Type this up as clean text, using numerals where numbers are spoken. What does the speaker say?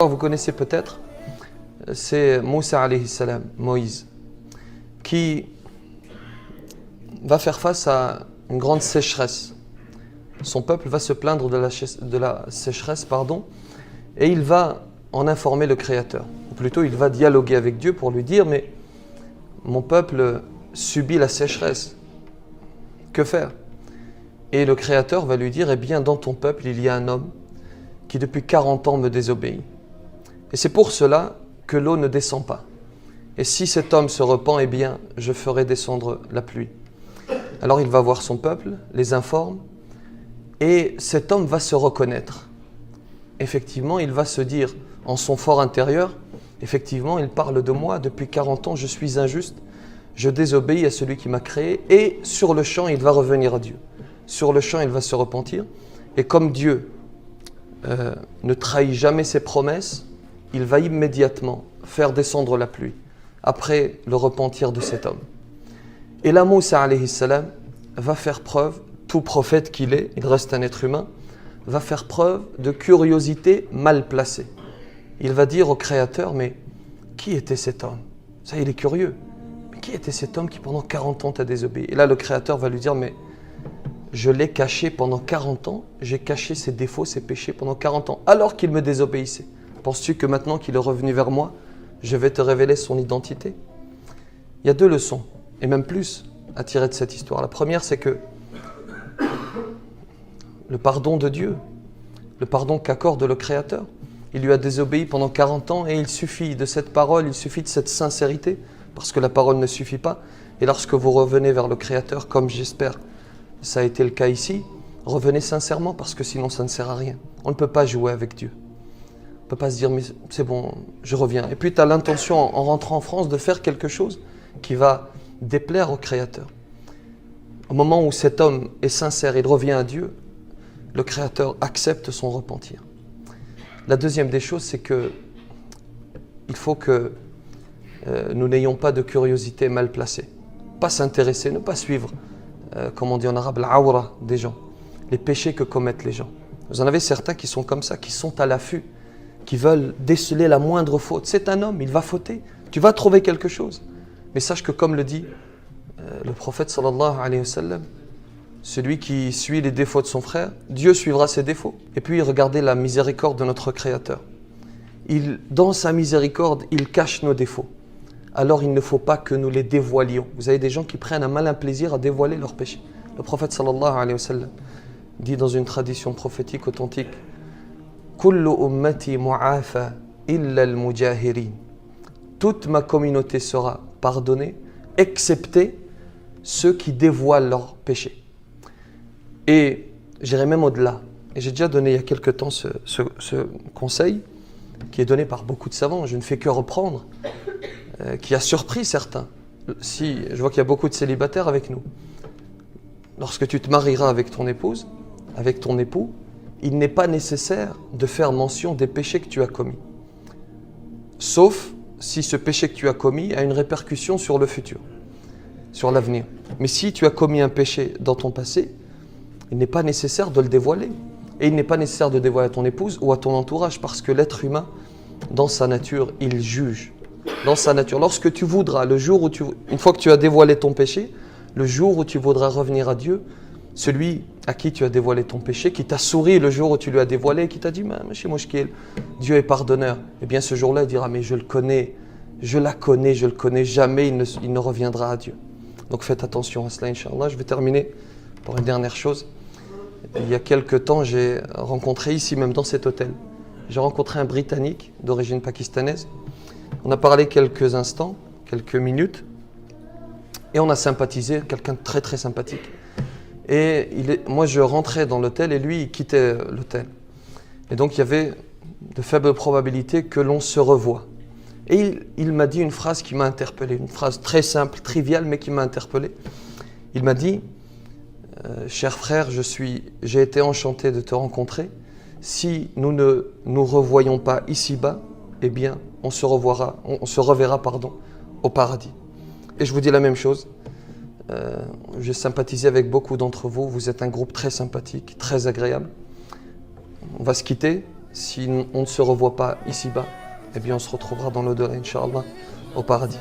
Vous connaissez peut-être, c'est Moussa alayhi salam, Moïse, qui va faire face à une grande sécheresse. Son peuple va se plaindre de la sécheresse, et il va en informer le Créateur. Ou plutôt, il va dialoguer avec Dieu pour lui dire « Mais mon peuple subit la sécheresse, que faire ?» Et le Créateur va lui dire « Eh bien, dans ton peuple, il y a un homme qui depuis 40 ans me désobéit. Et c'est pour cela que l'eau ne descend pas. Et si cet homme se repent, eh bien, je ferai descendre la pluie. » Alors il va voir son peuple, les informe, et cet homme va se reconnaître. Effectivement, il va se dire en son fort intérieur, effectivement, il parle de moi, depuis 40 ans, je suis injuste, je désobéis à celui qui m'a créé, et sur le champ, il va revenir à Dieu. Sur le champ, il va se repentir, et comme Dieu ne trahit jamais ses promesses, il va immédiatement faire descendre la pluie, après le repentir de cet homme. Et là, Moussa alayhi salam va faire preuve, tout prophète qu'il est, il reste un être humain, va faire preuve de curiosité mal placée. Il va dire au Créateur, mais qui était cet homme? Ça, il est curieux. Mais qui était cet homme qui pendant 40 ans t'a désobéi? Et là, le Créateur va lui dire, mais je l'ai caché pendant 40 ans, j'ai caché ses défauts, ses péchés pendant 40 ans, alors qu'il me désobéissait. Penses-tu que maintenant qu'il est revenu vers moi, je vais te révéler son identité? Il y a 2 leçons, et même plus, à tirer de cette histoire. La première, c'est que le pardon de Dieu, le pardon qu'accorde le Créateur, il lui a désobéi pendant 40 ans et il suffit de cette parole, il suffit de cette sincérité, parce que la parole ne suffit pas. Et lorsque vous revenez vers le Créateur, comme j'espère ça a été le cas ici, revenez sincèrement, parce que sinon ça ne sert à rien. On ne peut pas jouer avec Dieu. On ne peut pas se dire, mais c'est bon, je reviens. Et puis tu as l'intention, en rentrant en France, de faire quelque chose qui va déplaire au Créateur. Au moment où cet homme est sincère, il revient à Dieu, le Créateur accepte son repentir. La deuxième des choses, c'est que il faut que nous n'ayons pas de curiosité mal placée. Pas s'intéresser, ne pas suivre, comme on dit en arabe, l'awra des gens, les péchés que commettent les gens. Vous en avez certains qui sont comme ça, qui sont à l'affût, qui veulent déceler la moindre faute. C'est un homme, il va fauter, tu vas trouver quelque chose. Mais sache que comme le dit le prophète sallallahu alayhi wa sallam, celui qui suit les défauts de son frère, Dieu suivra ses défauts. Et puis regardez la miséricorde de notre Créateur. Dans sa miséricorde, il cache nos défauts. Alors il ne faut pas que nous les dévoilions. Vous avez des gens qui prennent un malin plaisir à dévoiler leurs péchés. Le prophète sallallahu alayhi wa sallam dit dans une tradition prophétique authentique, Kullu ummati mu'afa illa al-mujahirin. Toute ma communauté sera pardonnée, excepté ceux qui dévoilent leurs péchés. Et j'irai même au-delà. Et j'ai déjà donné il y a quelque temps ce conseil, qui est donné par beaucoup de savants, je ne fais que reprendre, qui a surpris certains. Si, je vois qu'il y a beaucoup de célibataires avec nous. Lorsque tu te marieras avec ton épouse, avec ton époux, il n'est pas nécessaire de faire mention des péchés que tu as commis. Sauf si ce péché que tu as commis a une répercussion sur le futur, sur l'avenir. Mais si tu as commis un péché dans ton passé, il n'est pas nécessaire de le dévoiler. Et il n'est pas nécessaire de dévoiler à ton épouse ou à ton entourage, parce que l'être humain, dans sa nature, il juge. Dans sa nature. Lorsque tu voudras, une fois que tu as dévoilé ton péché, le jour où tu voudras revenir à Dieu, celui à qui tu as dévoilé ton péché, qui t'a souri le jour où tu lui as dévoilé, qui t'a dit « Monsieur Mouchkil, Dieu est pardonneur », eh bien ce jour-là, il dira « Mais je le connais, je la connais, je le connais, jamais il ne reviendra à Dieu ». Donc faites attention à cela, Inch'Allah. Je vais terminer par une dernière chose. Il y a quelque temps, j'ai rencontré ici, même dans cet hôtel, j'ai rencontré un Britannique d'origine pakistanaise. On a parlé quelques instants, quelques minutes, et on a sympathisé, quelqu'un de très très sympathique. Et moi je rentrais dans l'hôtel et lui il quittait l'hôtel. Et donc il y avait de faibles probabilités que l'on se revoie. Et il m'a dit une phrase qui m'a interpellé, une phrase très simple, triviale, mais qui m'a interpellé. Il m'a dit, cher frère, j'ai été enchanté de te rencontrer. Si nous ne nous revoyons pas ici-bas, eh bien, on se reverra, au paradis. Et je vous dis la même chose. J'ai sympathisé avec beaucoup d'entre vous. Vous êtes un groupe très sympathique, très agréable. On va se quitter. si on ne se revoit pas ici-bas, eh bien on se retrouvera dans l'au-delà, Inch'Allah, au paradis.